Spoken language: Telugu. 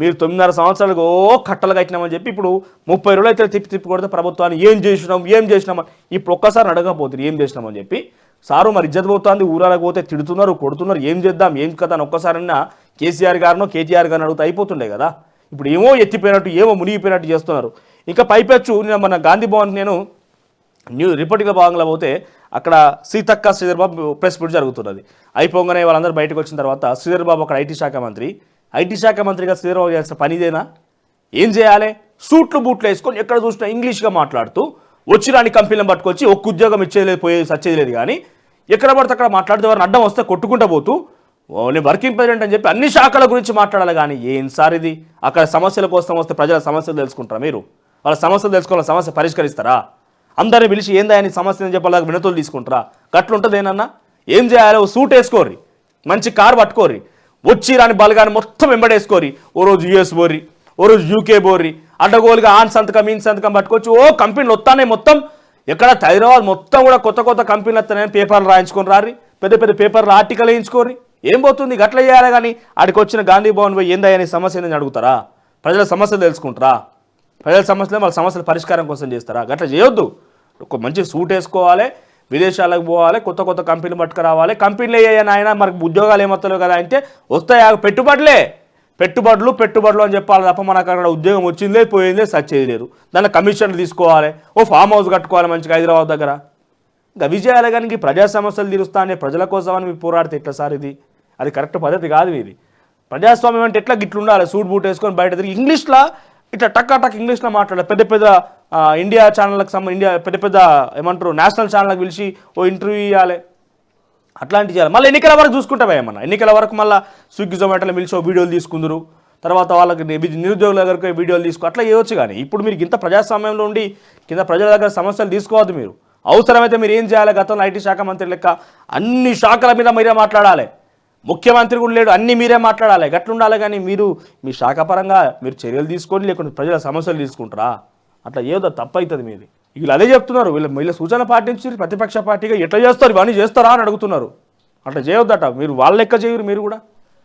మీరు 9.5 సంవత్సరాలకు కట్టలు కట్టినామని చెప్పి ఇప్పుడు 30 రోజులు అయితే తిప్పి కొడితే ప్రభుత్వాన్ని ఏం చేసినాం ఇప్పుడు ఒక్కసారి అడగకపోతుంది ఏం చేసినామని చెప్పి. సారు మరి ఇజ్జత్ పోతుంది, ఊరాలకు పోతే తిడుతున్నారు, కొడుతున్నారు, ఏం చేద్దాం ఏం కదా అని ఒక్కసారన్నా కేసీఆర్ గారినో కేటీఆర్ గారిని అడుగుతూ అయిపోతుండే కదా. ఇప్పుడు ఏమో ఎత్తిపోయినట్టు ఏమో మునిగిపోయినట్టు చేస్తున్నారు. ఇంకా పైపెచ్చు మన గాంధీ భవన్ నేను రిపోర్టింగ్ల భాగంలో పోతే అక్కడ సీతక్క శ్రీధర్ బాబు ప్రెస్ మీట్ జరుగుతున్నది. అయిపోగానే వాళ్ళందరూ బయటకు వచ్చిన తర్వాత శ్రీధర్ బాబు అక్కడ ఐటీ శాఖ మంత్రిగా శ్రీధర్ బాబు చేయాల్సిన పని ఇదేనా? ఏం చేయాలి? సూట్లు బూట్లు వేసుకొని ఎక్కడ చూసినా ఇంగ్లీష్గా మాట్లాడుతూ వచ్చి రాని కంపెనీలను పట్టుకొచ్చి ఒక్క ఉద్యోగం ఇచ్చేది సచ్చేది లేదు. కానీ ఎక్కడ పడితే అక్కడ మాట్లాడితే వారిని అడ్డం వస్తే కొట్టుకుంటూ పోతూ నేను వర్కింగ్ ప్రెసిడెంట్ అని చెప్పి అన్ని శాఖల గురించి మాట్లాడాలి. కానీ ఏం సార్ ఇది? అక్కడ సమస్యల కోసం వస్తే ప్రజల సమస్యలు తెలుసుకుంటారా? మీరు వాళ్ళ సమస్యలు తెలుసుకోవాలి, సమస్య పరిష్కరిస్తారా? అందరిని పిలిచి ఏందని సమస్య అని చెప్పి వాళ్ళకి వినతులు తీసుకుంటారా? గట్లుంటుంది ఏనన్నా? ఏం చేయాలి? ఓ సూట్ వేసుకోర్రి, మంచి కారు పట్టుకోర్రి, వచ్చి రాని బలగాని మొత్తం వెంబడేసుకోరి. ఓ రోజు యూఎస్ బోర్రి, ఓ రోజు యూకే బోర్రి, అడ్డగోలుగా ఆన్ సంతకం ఈన్ సంతకం పట్టుకొచ్చి ఓ కంపెనీలు వస్తానే మొత్తం ఎక్కడ హైదరాబాద్ మొత్తం కూడా కొత్త కంపెనీలు వస్తానని పేపర్లు రాయించుకొని రారి, పెద్ద పేపర్లు ఆర్టికల్ వేయించుకోరి. ఏం పోతుంది? గట్ల చేయాలి. కానీ ఆడికి వచ్చిన గాంధీ భవన్ పోయి ఏందని సమస్య ఏందని అడుగుతారా? ప్రజల సమస్యలు తెలుసుకుంటారా? ప్రజల సమస్యలు వాళ్ళ సమస్యల పరిష్కారం కోసం చేస్తారా? గట్లా చేయొద్దు. ఒక మంచి సూట్ వేసుకోవాలి, విదేశాలకు పోవాలి, కొత్త కంపెనీలు పట్టుకురావాలి. కంపెనీలు అయ్యాయని ఆయన మనకు ఉద్యోగాలు ఏమవుతాయో కదా అంటే వస్తాయా? పెట్టుబడులు అని చెప్పాలి తప్ప మనకు అక్కడ ఉద్యోగం వచ్చిందే పోయిందే సచ్చేది లేదు. దాన్ని కమిషన్లు తీసుకోవాలి, ఓ ఫామ్ హౌస్ కట్టుకోవాలి మంచిగా హైదరాబాద్ దగ్గర. ఇంకా విజయాలే కానీ ప్రజా సమస్యలు తీరుస్తా అనే ప్రజల కోసమని మీరు పోరాడితే ఎట్లా సార్? అది కరెక్ట్ పద్ధతి కాదు. ఇది ప్రజాస్వామ్యం అంటే ఎట్లా గిట్లు ఉండాలి? సూట్ బూట్ వేసుకొని బయట తిరిగి ఇంగ్లీష్లో ఇట్లా టక్ ఇంగ్లీష్లో మాట్లాడాలి. పెద్ద ఇండియా ఛానళ్ళకి పెద్ద ఏమంటారు నేషనల్ ఛానల్కి పిలిచి ఓ ఇంటర్వ్యూ ఇవ్వాలి, అట్లాంటివి చేయాలి. మళ్ళీ ఎన్నికల వరకు చూసుకుంటావా ఏమన్నా? ఎన్నికల వరకు మళ్ళీ స్విగ్గీ జొమాటోలో పిలిచి ఓ వీడియోలు తీసుకుందరు, తర్వాత వాళ్ళకి నిరుద్యోగుల దగ్గరకు వీడియోలు అట్లా చేయవచ్చు. కానీ ఇప్పుడు మీరు ఇంత ప్రజాస్వామ్యంలో ఉండి కింద ప్రజల దగ్గర సమస్యలు తీసుకోవద్దు. మీరు అవసరమైతే మీరు ఏం చేయాలి? గతంలో ఐటీ శాఖ మంత్రి లెక్క అన్ని శాఖల మీద మీరే మాట్లాడాలి. ముఖ్యమంత్రి కూడా లేడు, అన్నీ మీరే మాట్లాడాలి, గట్లుండాలి. కానీ మీరు మీ శాఖ పరంగా మీరు చర్యలు తీసుకొని లేకుంటే ప్రజల సమస్యలు తీసుకుంటారా? అట్లా ఏదో తప్పు అవుతుంది మీది. వీళ్ళు అదే చెప్తున్నారు. వీళ్ళ సూచన పాటించి ప్రతిపక్ష పార్టీగా ఎట్లా చేస్తారు, ఇవన్నీ చేస్తారా అని అడుగుతున్నారు. అట్లా చేయొద్దట. మీరు వాళ్ళ లెక్క చేయరు మీరు కూడా.